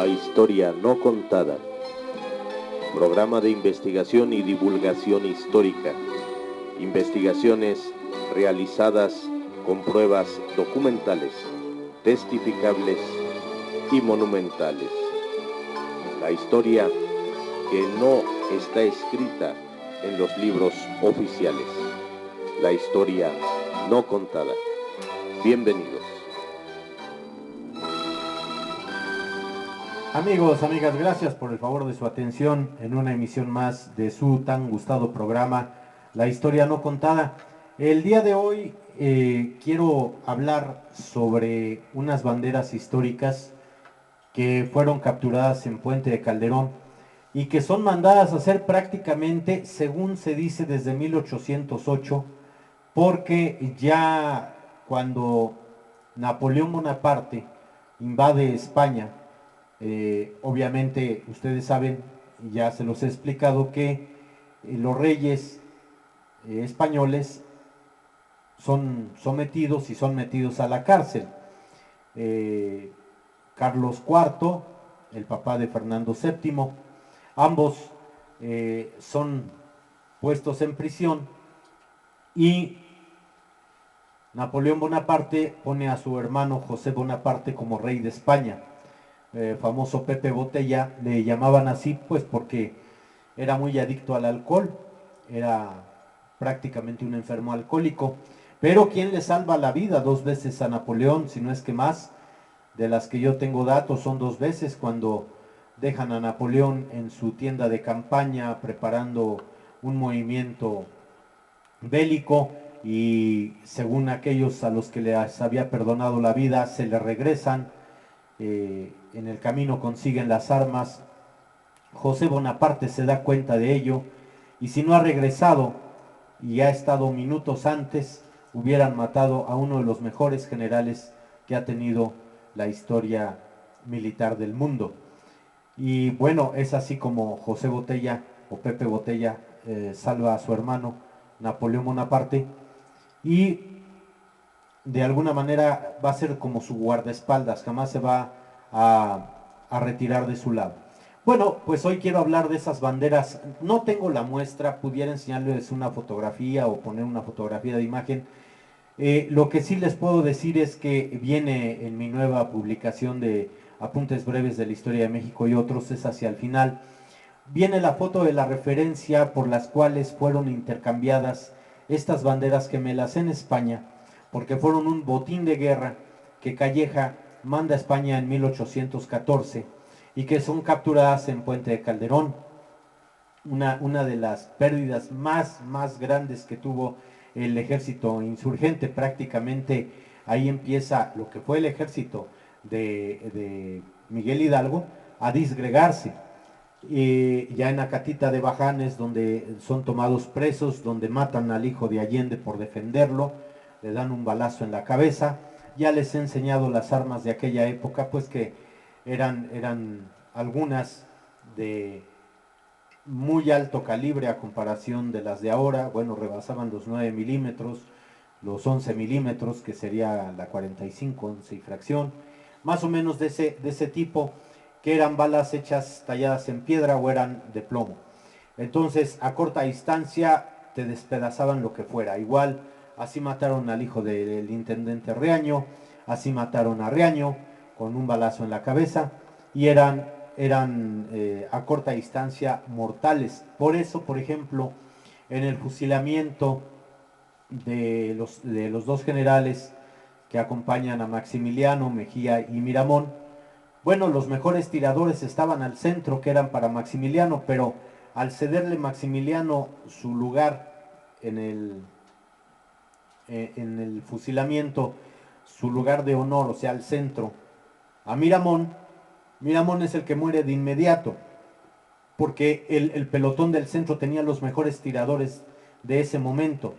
historia no contada. Programa de investigación y divulgación histórica. Investigaciones realizadas con pruebas documentales, testificables y monumentales. La historia que no está escrita en los libros oficiales. La historia no contada. Bienvenidos. Amigos, amigas, gracias por el favor de su atención en una emisión más de su tan gustado programa, La Historia No Contada. El día de hoy quiero hablar sobre unas banderas históricas que fueron capturadas en Puente de Calderón y que son mandadas a hacer prácticamente, según se dice, desde 1808, porque ya cuando Napoleón Bonaparte invade España, obviamente ustedes saben, y ya se los he explicado, que los reyes españoles son sometidos y son metidos a la cárcel. Carlos IV, el papá de Fernando VII, ambos son puestos en prisión y Napoleón Bonaparte pone a su hermano José Bonaparte como rey de España. Famoso Pepe Botella, le llamaban así pues porque era muy adicto al alcohol, era prácticamente un enfermo alcohólico, pero quien le salva la vida dos veces a Napoleón, si no es que más, de las que yo tengo datos son dos veces, cuando dejan a Napoleón en su tienda de campaña preparando un movimiento bélico y según aquellos a los que les había perdonado la vida se le regresan. En el camino consiguen las armas. José Bonaparte se da cuenta de ello y si no ha regresado y ha estado minutos antes, hubieran matado a uno de los mejores generales que ha tenido la historia militar del mundo. Y bueno, es así como José Botella o Pepe Botella salva a su hermano Napoleón Bonaparte y de alguna manera va a ser como su guardaespaldas, jamás se va a retirar de su lado. Bueno, pues hoy quiero hablar de esas banderas. No tengo la muestra, pudiera enseñarles una fotografía o poner una fotografía de imagen. Lo que sí les puedo decir es que viene en mi nueva publicación de Apuntes Breves de la Historia de México y otros, es hacia el final. Viene la foto de la referencia por las cuales fueron intercambiadas estas banderas gemelas en España, porque fueron un botín de guerra que Calleja manda a España en 1814 y que son capturadas en Puente de Calderón. Una de las pérdidas más grandes que tuvo el ejército insurgente. Prácticamente ahí empieza lo que fue el ejército de Miguel Hidalgo a disgregarse. Ya en Acatita de Bajanes, donde son tomados presos, donde matan al hijo de Allende por defenderlo, le dan un balazo en la cabeza. Ya les he enseñado las armas de aquella época, pues que eran algunas de muy alto calibre a comparación de las de ahora. Bueno, rebasaban los 9 milímetros, los 11 milímetros, que sería la 45, 11 y fracción, más o menos de ese tipo, que eran balas hechas, talladas en piedra o eran de plomo. Entonces, a corta distancia te despedazaban lo que fuera. Igual, así mataron al hijo del intendente Reaño, así mataron a Reaño con un balazo en la cabeza, y eran a corta distancia mortales. Por eso, por ejemplo, en el fusilamiento de los dos generales que acompañan a Maximiliano, Mejía y Miramón, bueno, los mejores tiradores estaban al centro, que eran para Maximiliano, pero al cederle Maximiliano su lugar en el fusilamiento, su lugar de honor, o sea, al centro, a Miramón, Miramón es el que muere de inmediato, porque el pelotón del centro tenía los mejores tiradores de ese momento.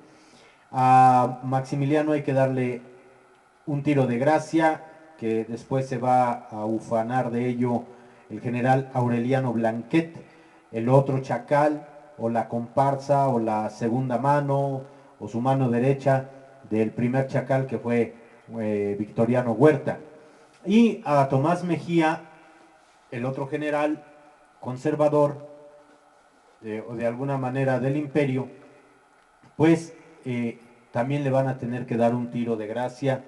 A Maximiliano hay que darle un tiro de gracia, que después se va a ufanar de ello el general Aureliano Blanquet, el otro chacal, o la comparsa, o la segunda mano, o su mano derecha del primer chacal, que fue Victoriano Huerta. Y a Tomás Mejía el otro general conservador, o de alguna manera del imperio, pues también le van a tener que dar un tiro de gracia,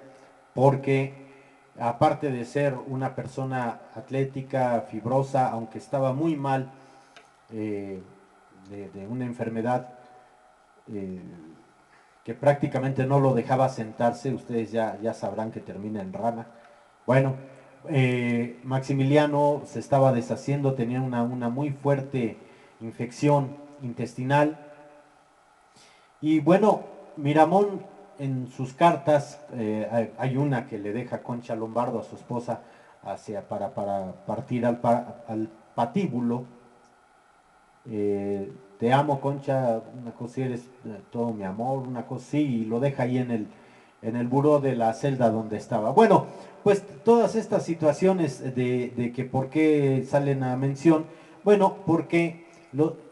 porque aparte de ser una persona atlética, fibrosa, aunque estaba muy mal de una enfermedad eh, que prácticamente no lo dejaba sentarse, ustedes ya sabrán que termina en rana. Bueno, Maximiliano se estaba deshaciendo, tenía una muy fuerte infección intestinal. Y bueno, Miramón en sus cartas, hay una que le deja Concha Lombardo a su esposa para partir al patíbulo. Te amo, Concha, una cosa, eres todo mi amor, una cosa sí, y lo deja ahí en el buró de la celda donde estaba. Bueno, pues todas estas situaciones de que por qué salen a mención, bueno, porque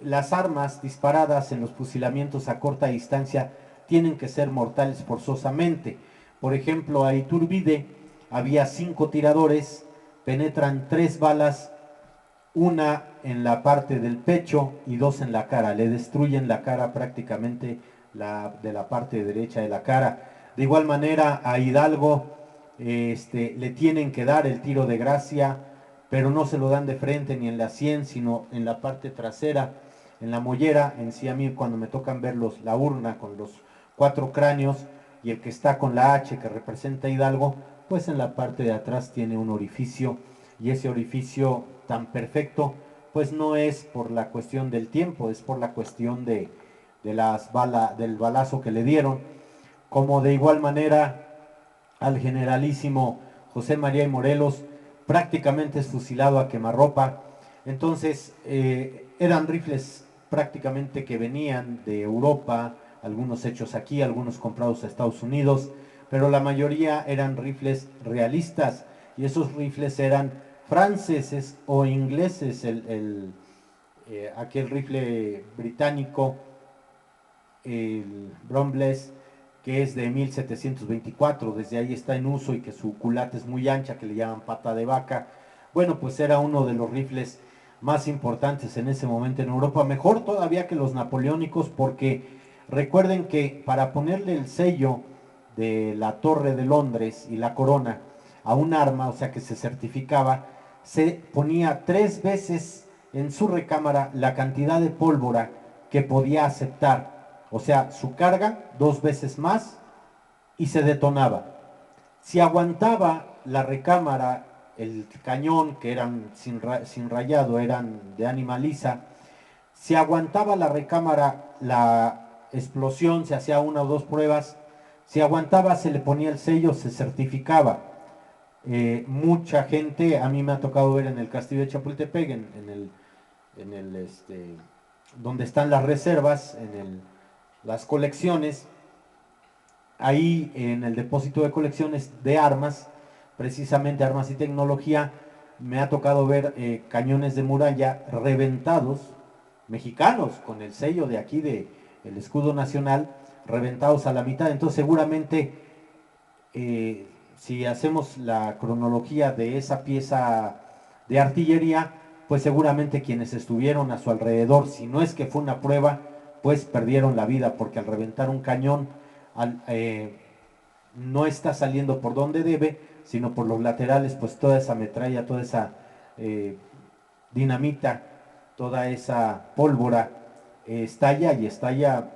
las armas disparadas en los fusilamientos a corta distancia tienen que ser mortales forzosamente. Por ejemplo, a Iturbide había 5 tiradores, penetran 3 balas, una en la parte del pecho y 2 en la cara, le destruyen la cara prácticamente de la parte derecha de la cara. De igual manera a Hidalgo le tienen que dar el tiro de gracia, pero no se lo dan de frente ni en la sien, sino en la parte trasera, en la mollera. En sí, a mí cuando me tocan ver la urna con los 4 cráneos y el que está con la H que representa a Hidalgo, pues en la parte de atrás tiene un orificio, y ese orificio tan perfecto pues no es por la cuestión del tiempo, es por la cuestión del balazo que le dieron. Como de igual manera al generalísimo José María y Morelos prácticamente es fusilado a quemarropa. Entonces eran rifles prácticamente que venían de Europa, algunos hechos aquí, algunos comprados a Estados Unidos, pero la mayoría eran rifles realistas, y esos rifles eran franceses o ingleses. Aquel rifle británico, el Bromless, que es de 1724, desde ahí está en uso, y que su culata es muy ancha, que le llaman pata de vaca. Bueno, pues era uno de los rifles más importantes en ese momento en Europa, mejor todavía que los napoleónicos, porque recuerden que para ponerle el sello de la Torre de Londres y la corona a un arma, o sea que se certificaba, se ponía 3 veces en su recámara la cantidad de pólvora que podía aceptar, o sea, su carga 2 veces más, y se detonaba. Si aguantaba la recámara, el cañón, que eran sin rayado, eran de ánima lisa, si aguantaba la recámara la explosión, se hacía 1 o 2 pruebas, si aguantaba se le ponía el sello, se certificaba. Mucha gente, a mí me ha tocado ver en el castillo de Chapultepec, donde están las reservas, las colecciones, ahí en el depósito de colecciones de armas, precisamente armas y tecnología, me ha tocado ver cañones de muralla reventados, mexicanos, con el sello de aquí el escudo nacional, reventados a la mitad. Entonces seguramente si hacemos la cronología de esa pieza de artillería, pues seguramente quienes estuvieron a su alrededor, si no es que fue una prueba, pues perdieron la vida, porque al reventar un cañón no está saliendo por donde debe, sino por los laterales, pues toda esa metralla, toda esa dinamita, toda esa pólvora estalla, y estalla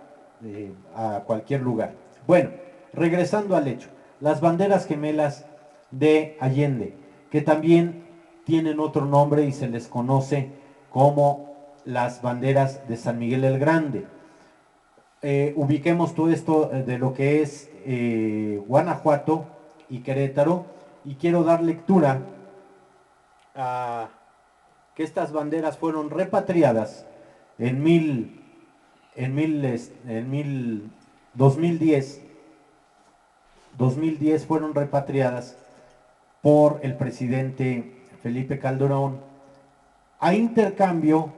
a cualquier lugar. Bueno, regresando al hecho, las banderas gemelas de Allende, que también tienen otro nombre y se les conoce como las banderas de San Miguel el Grande. Ubiquemos todo esto de lo que es Guanajuato y Querétaro, y quiero dar lectura a que estas banderas fueron repatriadas en 2010 fueron repatriadas por el presidente Felipe Calderón, a intercambio.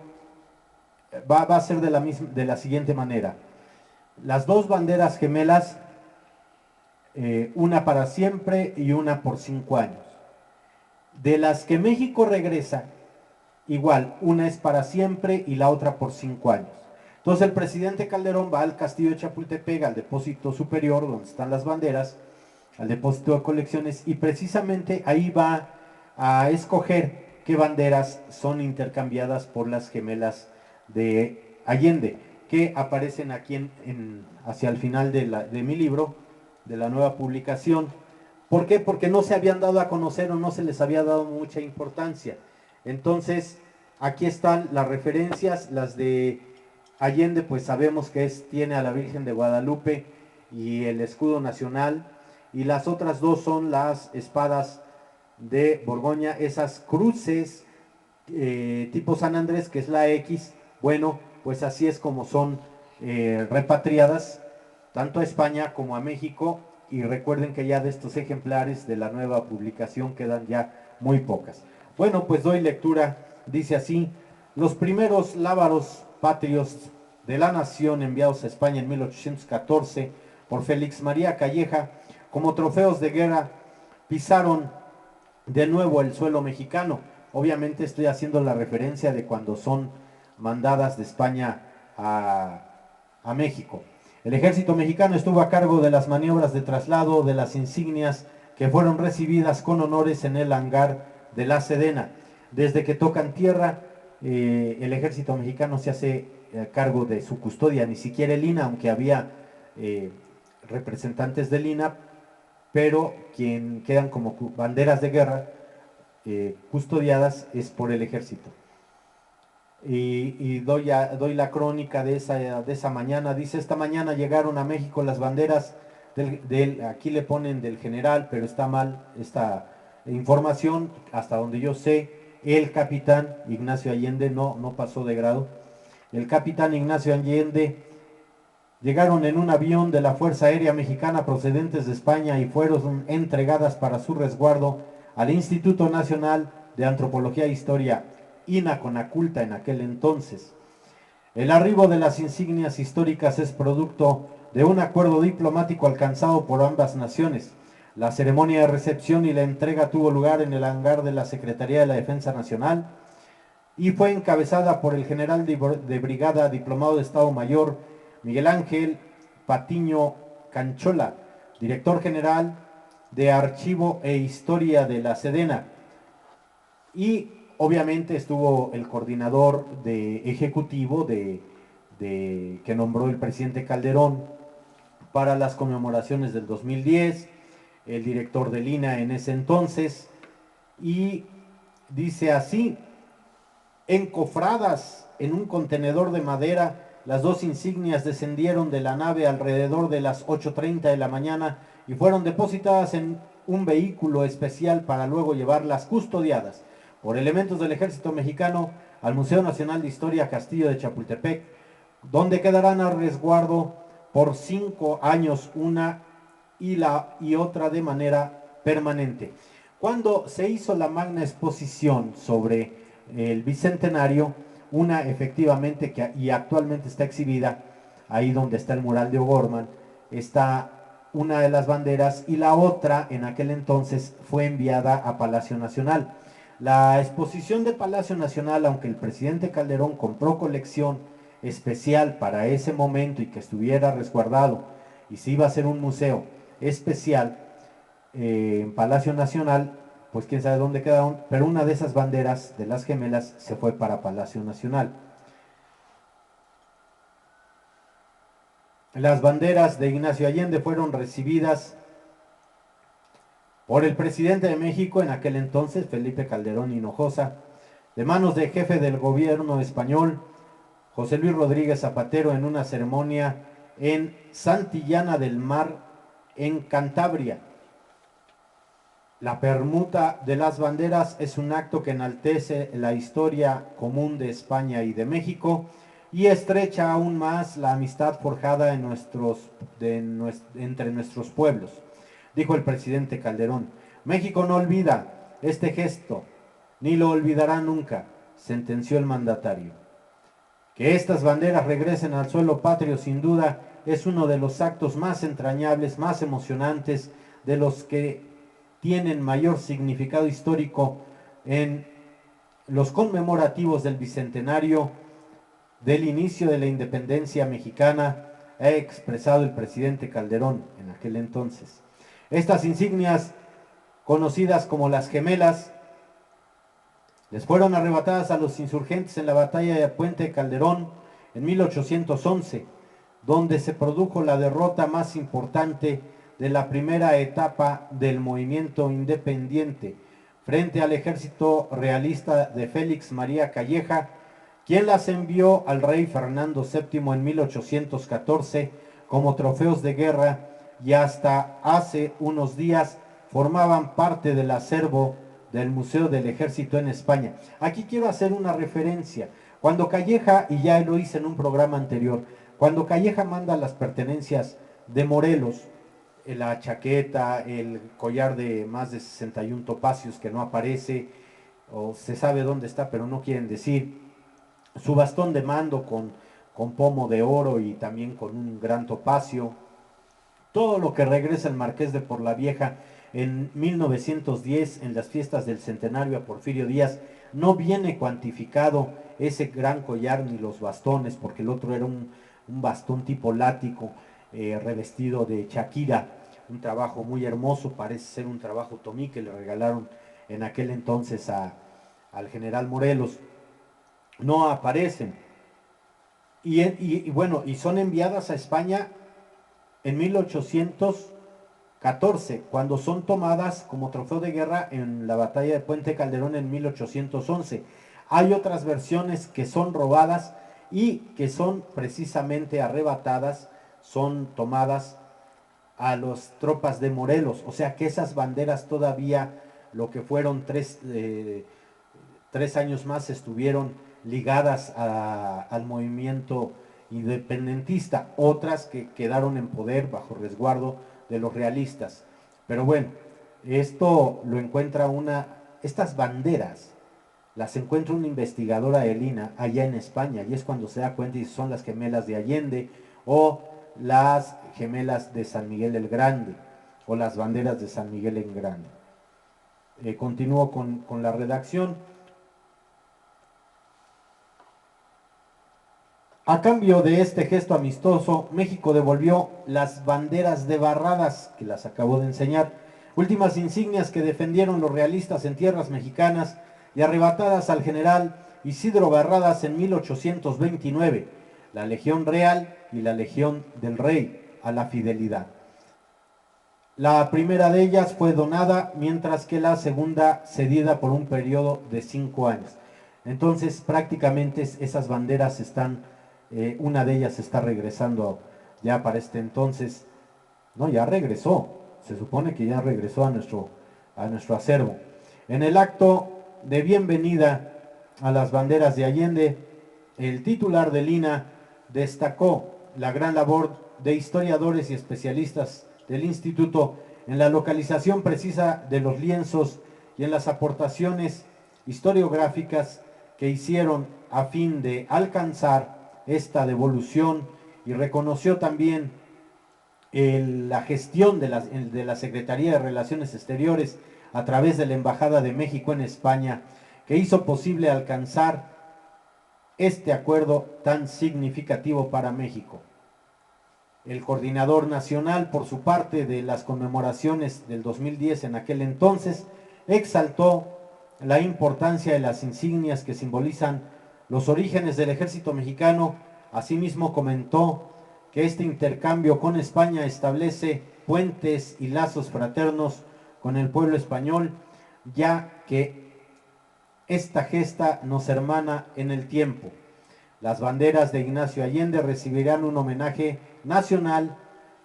Va a ser de la siguiente manera: las 2 banderas gemelas, una para siempre y una por 5 años. De las que México regresa, igual, una es para siempre y la otra por 5 años. Entonces el presidente Calderón va al castillo de Chapultepec, al depósito superior donde están las banderas, al depósito de colecciones, y precisamente ahí va a escoger qué banderas son intercambiadas por las gemelas de Allende, que aparecen aquí hacia el final de mi libro, de la nueva publicación. ¿Por qué? Porque no se habían dado a conocer o no se les había dado mucha importancia. Entonces, aquí están las referencias, las de Allende, pues sabemos que tiene a la Virgen de Guadalupe y el escudo nacional, y las otras dos son las espadas de Borgoña, esas cruces tipo San Andrés, que es la X. Bueno, pues así es como son repatriadas tanto a España como a México, y recuerden que ya de estos ejemplares de la nueva publicación quedan ya muy pocas. Bueno, pues doy lectura, dice así: los primeros lábaros patrios de la nación enviados a España en 1814 por Félix María Calleja como trofeos de guerra pisaron de nuevo el suelo mexicano. Obviamente estoy haciendo la referencia de cuando son mandadas de España a México. El ejército mexicano estuvo a cargo de las maniobras de traslado de las insignias que fueron recibidas con honores en el hangar de la Sedena. Desde que tocan tierra, el ejército mexicano se hace cargo de su custodia, ni siquiera el INA, aunque había representantes del INA, pero quien quedan como banderas de guerra custodiadas es por el ejército. Y doy la crónica de esa mañana. Dice: esta mañana llegaron a México las banderas aquí le ponen del general, pero está mal esta información. Hasta donde yo sé, el capitán Ignacio Allende no pasó de grado. El capitán Ignacio Allende llegaron en un avión de la Fuerza Aérea Mexicana procedentes de España y fueron entregadas para su resguardo al Instituto Nacional de Antropología e Historia, INA-CONACULTA en aquel entonces. El arribo de las insignias históricas es producto de un acuerdo diplomático alcanzado por ambas naciones. La ceremonia de recepción y la entrega tuvo lugar en el hangar de la Secretaría de la Defensa Nacional y fue encabezada por el general de brigada, diplomado de Estado Mayor, Miguel Ángel Patiño Canchola, director general de Archivo e Historia de la Sedena. Y obviamente estuvo el coordinador ejecutivo que nombró el presidente Calderón para las conmemoraciones del 2010, el director del INA en ese entonces, y dice así: encofradas en un contenedor de madera, las dos insignias descendieron de la nave alrededor de las 8:30 de la mañana y fueron depositadas en un vehículo especial para luego llevarlas custodiadas por elementos del ejército mexicano al Museo Nacional de Historia Castillo de Chapultepec, donde quedarán a resguardo por 5 años, una y otra de manera permanente. Cuando se hizo la magna exposición sobre el bicentenario, una efectivamente y actualmente está exhibida ahí donde está el mural de O'Gorman, está una de las banderas, y la otra en aquel entonces fue enviada a Palacio Nacional. La exposición de Palacio Nacional, aunque el presidente Calderón compró colección especial para ese momento y que estuviera resguardado y se iba a hacer un museo especial en Palacio Nacional, pues quién sabe dónde quedaron, pero una de esas banderas de las gemelas se fue para Palacio Nacional. Las banderas de Ignacio Allende fueron recibidas por el presidente de México en aquel entonces, Felipe Calderón Hinojosa, de manos del jefe del gobierno español, José Luis Rodríguez Zapatero, en una ceremonia en Santillana del Mar, en Cantabria. La permuta de las banderas es un acto que enaltece la historia común de España y de México y estrecha aún más la amistad forjada entre nuestros pueblos, dijo el presidente Calderón. México no olvida este gesto, ni lo olvidará nunca, sentenció el mandatario. Que estas banderas regresen al suelo patrio sin duda es uno de los actos más entrañables, más emocionantes, de los que tienen mayor significado histórico en los conmemorativos del bicentenario del inicio de la independencia mexicana, ha expresado el presidente Calderón en aquel entonces. Estas insignias, conocidas como las gemelas, les fueron arrebatadas a los insurgentes en la batalla de Puente Calderón en 1811, donde se produjo la derrota más importante de la primera etapa del movimiento independiente, frente al ejército realista de Félix María Calleja, quien las envió al rey Fernando VII en 1814 como trofeos de guerra, y hasta hace unos días formaban parte del acervo del Museo del Ejército en España. Aquí quiero hacer una referencia. Cuando Calleja, y ya lo hice en un programa anterior, cuando Calleja manda las pertenencias de Morelos, la chaqueta, el collar de más de 61 topacios que no aparece, o se sabe dónde está, pero no quieren decir, su bastón de mando con pomo de oro y también con un gran topacio, todo lo que regresa el Marqués de Porlavieja en 1910 en las fiestas del centenario a Porfirio Díaz, no viene cuantificado ese gran collar ni los bastones, porque el otro era un bastón tipo látigo, revestido de Shakira, un trabajo muy hermoso, parece ser un trabajo tomí que le regalaron en aquel entonces al general Morelos. No aparecen. Y bueno, y son enviadas a España en 1814, cuando son tomadas como trofeo de guerra en la batalla de Puente Calderón en 1811. Hay otras versiones que son robadas y que son precisamente arrebatadas, son tomadas a las tropas de Morelos, o sea que esas banderas todavía, lo que fueron tres años más, estuvieron ligadas al movimiento independentista, otras que quedaron en poder bajo resguardo de los realistas. Pero bueno, esto lo encuentra estas banderas las encuentra una investigadora de Lina allá en España, y es cuando se da cuenta y son las gemelas de Allende o las gemelas de San Miguel el Grande o las banderas de San Miguel el Grande. Continúo con la redacción. A cambio de este gesto amistoso, México devolvió las banderas de Barradas, que las acabo de enseñar, últimas insignias que defendieron los realistas en tierras mexicanas y arrebatadas al general Isidro Barradas en 1829, la Legión Real y la Legión del Rey a la Fidelidad. La primera de ellas fue donada, mientras que la segunda cedida por un periodo de 5 años. Entonces, prácticamente esas banderas están, una de ellas está regresando ya para este entonces, no, ya regresó, se supone que ya regresó a nuestro acervo. En el acto de bienvenida a las banderas de Allende, el titular de Lina destacó la gran labor de historiadores y especialistas del instituto en la localización precisa de los lienzos y en las aportaciones historiográficas que hicieron a fin de alcanzar esta devolución, y reconoció también la gestión de la Secretaría de Relaciones Exteriores a través de la Embajada de México en España, que hizo posible alcanzar este acuerdo tan significativo para México. El coordinador nacional, por su parte, de las conmemoraciones del 2010 en aquel entonces, exaltó la importancia de las insignias que simbolizan los orígenes del ejército mexicano. Asimismo comentó que este intercambio con España establece puentes y lazos fraternos con el pueblo español, ya que esta gesta nos hermana en el tiempo. Las banderas de Ignacio Allende recibirán un homenaje nacional.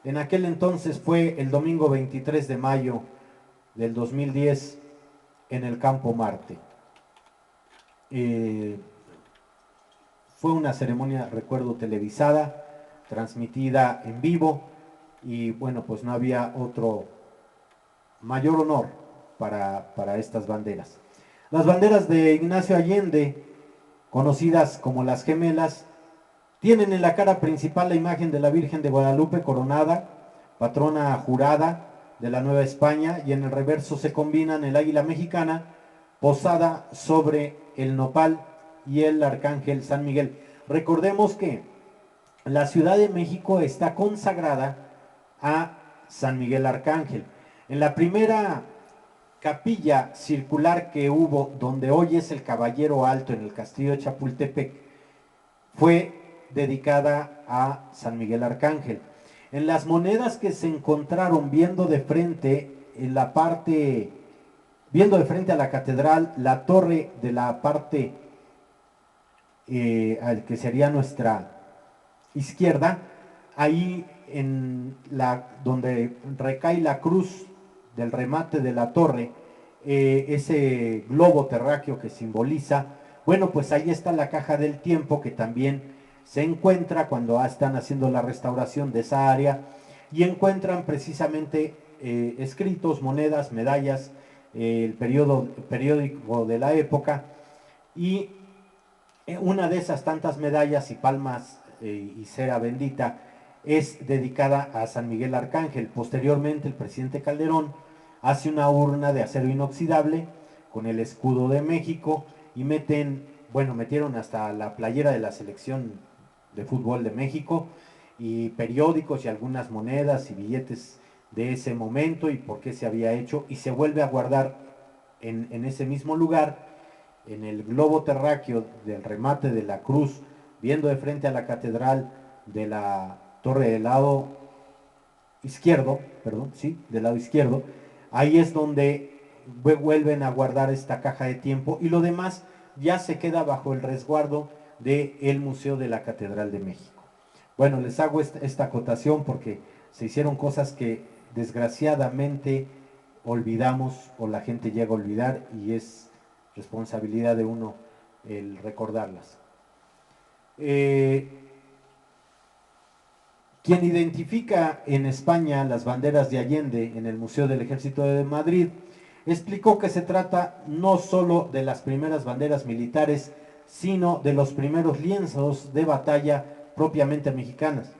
En aquel entonces fue el domingo 23 de mayo del 2010 en el Campo Marte. Fue una ceremonia, recuerdo, televisada, transmitida en vivo, y bueno, pues no había otro mayor honor para estas banderas. Las banderas de Ignacio Allende, conocidas como las gemelas, tienen en la cara principal la imagen de la Virgen de Guadalupe coronada, patrona jurada de la Nueva España, y en el reverso se combinan el águila mexicana posada sobre el nopal y el arcángel San Miguel. Recordemos que la Ciudad de México está consagrada a San Miguel Arcángel. En la primera capilla circular que hubo, donde hoy es el Caballero Alto en el Castillo de Chapultepec, fue dedicada a San Miguel Arcángel. En las monedas que se encontraron viendo de frente en la parte, viendo de frente a la catedral, la torre de la parte que sería nuestra izquierda, ahí en donde recae la cruz del remate de la torre, ese globo terráqueo que simboliza, bueno, pues ahí está la caja del tiempo que también se encuentra cuando están haciendo la restauración de esa área, y encuentran precisamente escritos, monedas, medallas, el periódico de la época, y una de esas tantas medallas y palmas y cera bendita es dedicada a San Miguel Arcángel. Posteriormente el presidente Calderón hace una urna de acero inoxidable con el escudo de México y metieron hasta la playera de la selección de fútbol de México y periódicos y algunas monedas y billetes de ese momento y por qué se había hecho, y se vuelve a guardar en ese mismo lugar, en el globo terráqueo del remate de la cruz, viendo de frente a la catedral de la torre del lado izquierdo, del lado izquierdo. Ahí es donde vuelven a guardar esta caja de tiempo, y lo demás ya se queda bajo el resguardo del Museo de la Catedral de México. Bueno, les hago esta acotación porque se hicieron cosas que desgraciadamente olvidamos o la gente llega a olvidar, y es responsabilidad de uno el recordarlas. Quien identifica en España las banderas de Allende en el Museo del Ejército de Madrid explicó que se trata no solo de las primeras banderas militares, sino de los primeros lienzos de batalla propiamente mexicanas.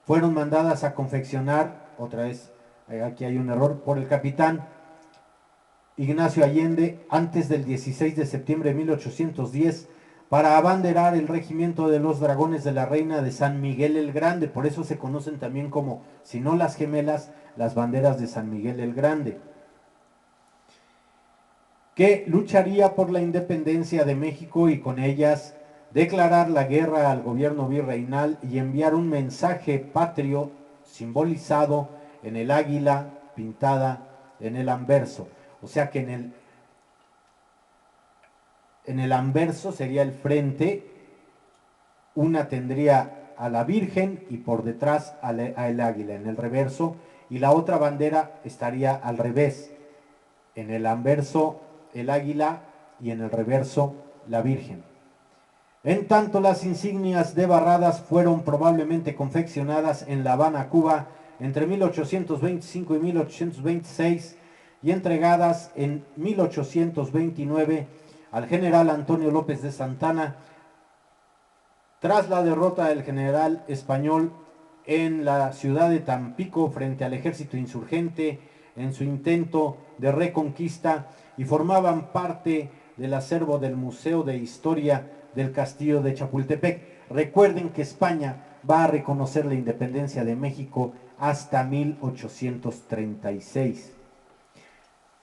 Fueron mandadas a confeccionar, otra vez aquí hay un error, por el capitán Ignacio Allende antes del 16 de septiembre de 1810 para abanderar el regimiento de los dragones de la Reina de San Miguel el Grande. Por eso se conocen también como, si no las gemelas, las banderas de San Miguel el Grande, que lucharía por la independencia de México y con ellas declarar la guerra al gobierno virreinal y enviar un mensaje patrio simbolizado en el águila pintada en el anverso. O sea que en el anverso sería el frente, una tendría a la Virgen y por detrás a el águila en el reverso, y la otra bandera estaría al revés, en el anverso el águila y en el reverso la Virgen. En tanto, las insignias de Barradas fueron probablemente confeccionadas en La Habana, Cuba, entre 1825 y 1826 y entregadas en 1829 al general Antonio López de Santana tras la derrota del general español en la ciudad de Tampico frente al ejército insurgente en su intento de reconquista, y formaban parte del acervo del Museo de Historia del Castillo de Chapultepec. Recuerden que España va a reconocer la independencia de México hasta 1836.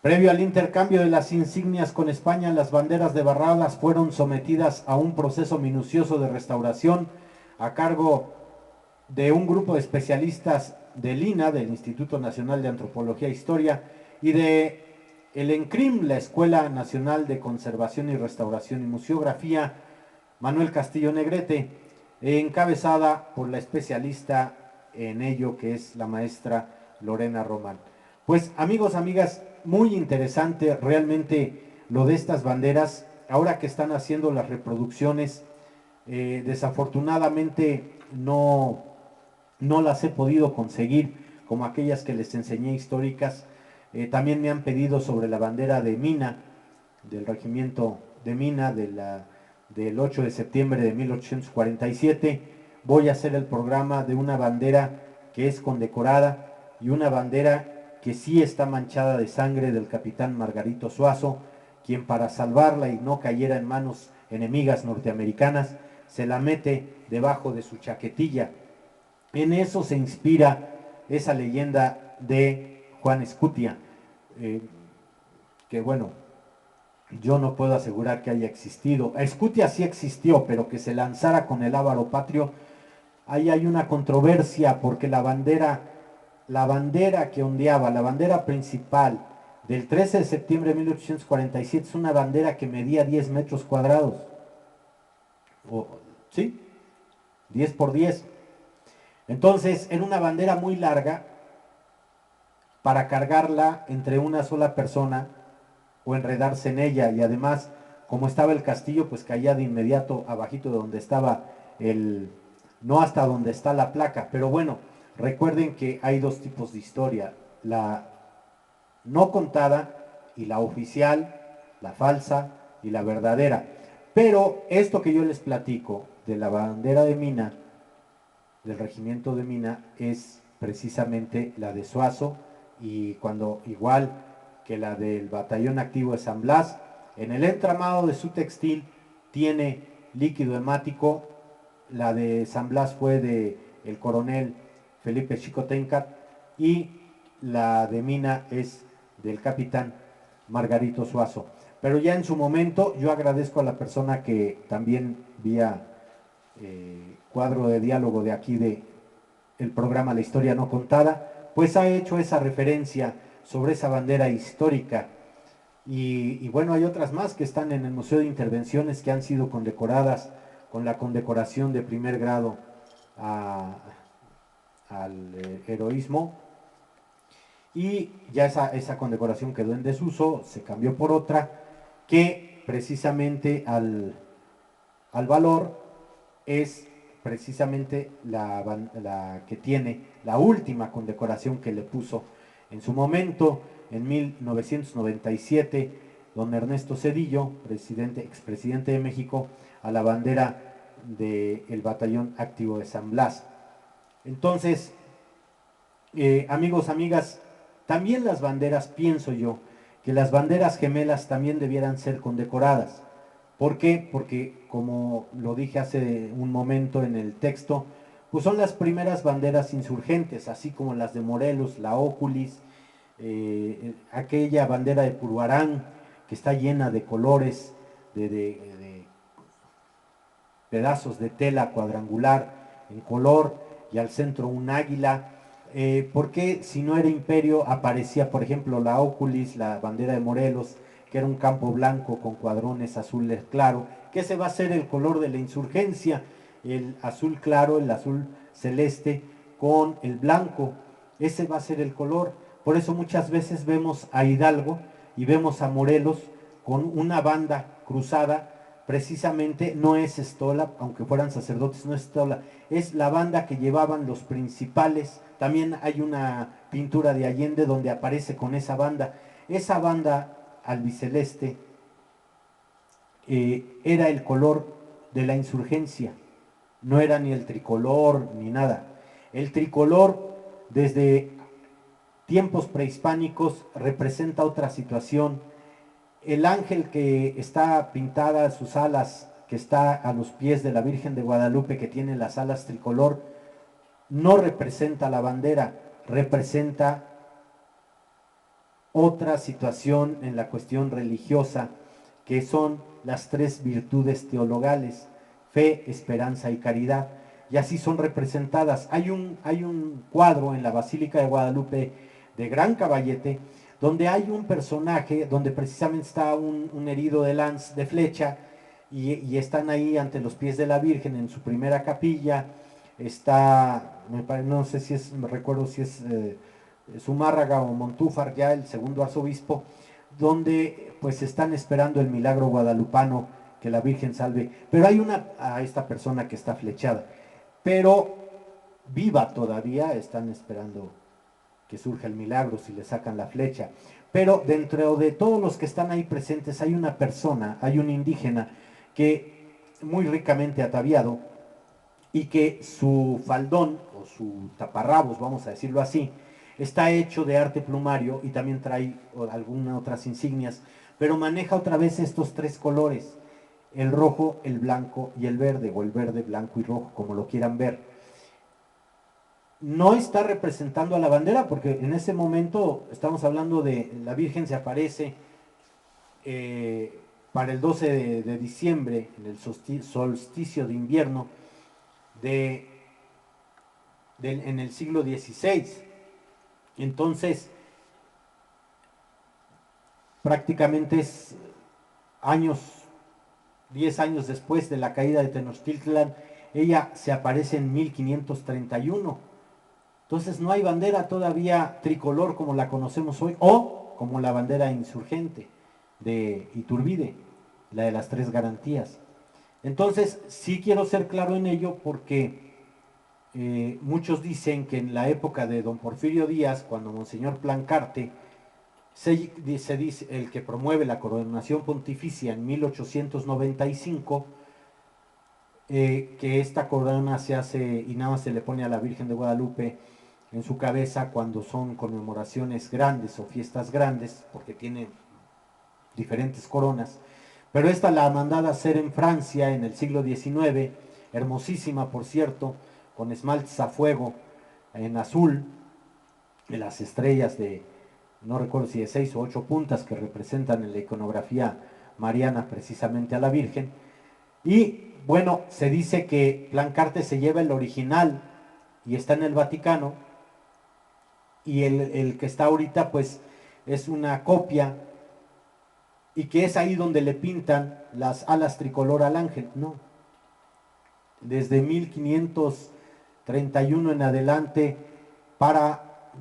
Previo al intercambio de las insignias con España, las banderas de Barradas fueron sometidas a un proceso minucioso de restauración a cargo de un grupo de especialistas del INA, del Instituto Nacional de Antropología e Historia, y de el ENCRIM, la Escuela Nacional de Conservación y Restauración y Museografía, Manuel Castillo Negrete, encabezada por la especialista en ello, que es la maestra Lorena Román. Pues amigos, amigas, muy interesante realmente lo de estas banderas, ahora que están haciendo las reproducciones. Desafortunadamente no las he podido conseguir como aquellas que les enseñé históricas. También me han pedido sobre la bandera de Mina, del regimiento de Mina del 8 de septiembre de 1847. Voy a hacer el programa de una bandera que es condecorada y una bandera que sí está manchada de sangre del capitán Margarito Suazo, quien para salvarla y no cayera en manos enemigas norteamericanas, se la mete debajo de su chaquetilla. En eso se inspira esa leyenda de Juan Escutia, que bueno, yo no puedo asegurar que haya existido. Escutia sí existió, pero que se lanzara con el Ávaro Patrio, ahí hay una controversia, porque la bandera que ondeaba, la bandera principal del 13 de septiembre de 1847 es una bandera que medía 10 metros cuadrados. ¿Sí? 10 por 10. Entonces, era una bandera muy larga para cargarla entre una sola persona o enredarse en ella, y además, como estaba el castillo, pues caía de inmediato abajito de donde estaba no hasta donde está la placa. Pero bueno, recuerden que hay dos tipos de historia: la no contada y la oficial, la falsa y la verdadera. Pero esto que yo les platico de la bandera de Mina, del regimiento de Mina, es precisamente la de Suazo, y cuando igual que la del batallón activo de San Blas, en el entramado de su textil tiene líquido hemático. La de San Blas fue de el coronel Felipe Xicoténcat y la de Mina es del capitán Margarito Suazo. Pero ya en su momento yo agradezco a la persona que también vía cuadro de diálogo de aquí de el programa La Historia No Contada, pues ha hecho esa referencia sobre esa bandera histórica. Y bueno, hay otras más que están en el Museo de Intervenciones que han sido condecoradas con la condecoración de primer grado al heroísmo, y ya esa condecoración quedó en desuso, se cambió por otra que precisamente al valor es precisamente la que tiene la última condecoración que le puso en su momento, en 1997, don Ernesto Zedillo, expresidente de México, a la bandera del batallón activo de San Blas. Entonces, amigos, amigas, también las banderas, pienso yo, que las banderas gemelas también debieran ser condecoradas. ¿Por qué? Porque, como lo dije hace un momento en el texto, pues son las primeras banderas insurgentes, así como las de Morelos, la Óculis, aquella bandera de Purbarán, que está llena de colores, de pedazos de tela cuadrangular en color, y al centro un águila. ¿Por qué, si no era imperio, aparecía, por ejemplo, la Óculis, la bandera de Morelos, que era un campo blanco con cuadrones azules claro, que ese va a ser el color de la insurgencia, el azul claro, el azul celeste con el blanco, ese va a ser el color? Por eso muchas veces vemos a Hidalgo y vemos a Morelos con una banda cruzada. Precisamente no es estola, aunque fueran sacerdotes, no es estola, es la banda que llevaban los principales. También hay una pintura de Allende donde aparece con esa banda. Esa banda albiceleste era el color de la insurgencia, no era ni el tricolor ni nada. El tricolor desde tiempos prehispánicos representa otra situación. El ángel que está pintada, sus alas, que está a los pies de la Virgen de Guadalupe, que tiene las alas tricolor, no representa la bandera, representa otra situación en la cuestión religiosa, que son las tres virtudes teologales: fe, esperanza y caridad, y así son representadas. Hay un cuadro en la Basílica de Guadalupe de gran caballete, donde hay un personaje, donde precisamente está un herido de flecha, y están ahí ante los pies de la Virgen en su primera capilla. Está, no sé si es, me recuerdo si es Zumárraga o Montúfar, ya el segundo arzobispo, donde pues están esperando el milagro guadalupano, que la Virgen salve. Pero hay a esta persona que está flechada, pero viva todavía, están esperando que surja el milagro si le sacan la flecha. Pero dentro de todos los que están ahí presentes hay una persona, hay un indígena que muy ricamente ataviado, y que su faldón o su taparrabos, vamos a decirlo así, está hecho de arte plumario, y también trae algunas otras insignias, pero maneja otra vez estos tres colores, el rojo, el blanco y el verde, o el verde, blanco y rojo, como lo quieran ver. No está representando a la bandera, porque en ese momento estamos hablando de la Virgen se aparece para el 12 de diciembre, en el solsticio de invierno, en el siglo XVI. Entonces, prácticamente es 10 años después de la caída de Tenochtitlan. Ella se aparece en 1531. Entonces no hay bandera todavía tricolor como la conocemos hoy, o como la bandera insurgente de Iturbide, la de las tres garantías. Entonces sí quiero ser claro en ello, porque muchos dicen que en la época de don Porfirio Díaz, cuando Monseñor Plancarte, se dice, el que promueve la coronación pontificia en 1895, que esta corona se hace y nada más se le pone a la Virgen de Guadalupe en su cabeza cuando son conmemoraciones grandes o fiestas grandes, porque tiene diferentes coronas. Pero esta la mandada a hacer en Francia en el siglo XIX, hermosísima por cierto, con esmaltes a fuego en azul, de las estrellas de, no recuerdo si de 6 o 8 puntas, que representan en la iconografía mariana precisamente a la Virgen. Y bueno, se dice que Plancarte se lleva el original y está en el Vaticano, y el que está ahorita pues es una copia, y que es ahí donde le pintan las alas tricolor al ángel. No, desde 1531 en adelante,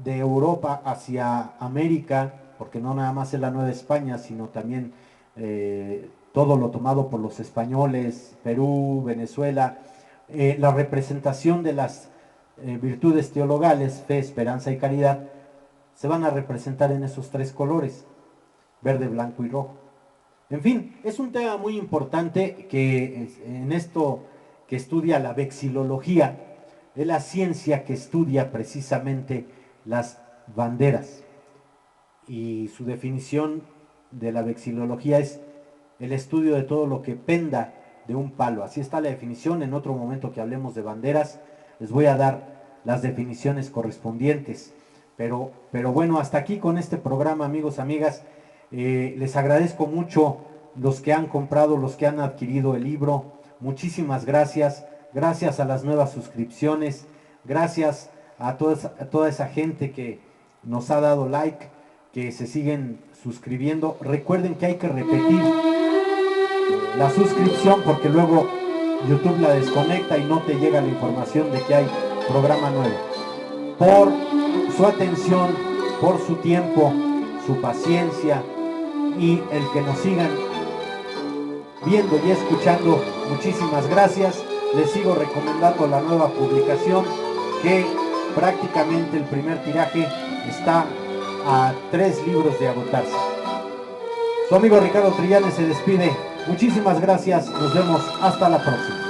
de Europa hacia América, porque no nada más es la Nueva España, sino también todo lo tomado por los españoles, Perú, Venezuela, la representación de las virtudes teologales, fe, esperanza y caridad, se van a representar en esos tres colores, verde, blanco y rojo. En fin, es un tema muy importante que en esto que estudia la vexilología, es la ciencia que estudia precisamente las banderas, y su definición de la vexilología es el estudio de todo lo que penda de un palo. Así está la definición. En otro momento que hablemos de banderas les voy a dar las definiciones correspondientes, pero bueno, hasta aquí con este programa, amigos, amigas. Les agradezco mucho los que han comprado, los que han adquirido el libro. Muchísimas gracias. Gracias a las nuevas suscripciones, gracias a toda esa gente que nos ha dado like, que se siguen suscribiendo. Recuerden que hay que repetir la suscripción, porque luego YouTube la desconecta y no te llega la información de que hay programa nuevo. Por su atención, por su tiempo, su paciencia, y el que nos sigan viendo y escuchando, muchísimas gracias. Les sigo recomendando la nueva publicación, que prácticamente el primer tiraje está a 3 libros de agotarse. Su amigo Ricardo Trillanes se despide. Muchísimas gracias, nos vemos hasta la próxima.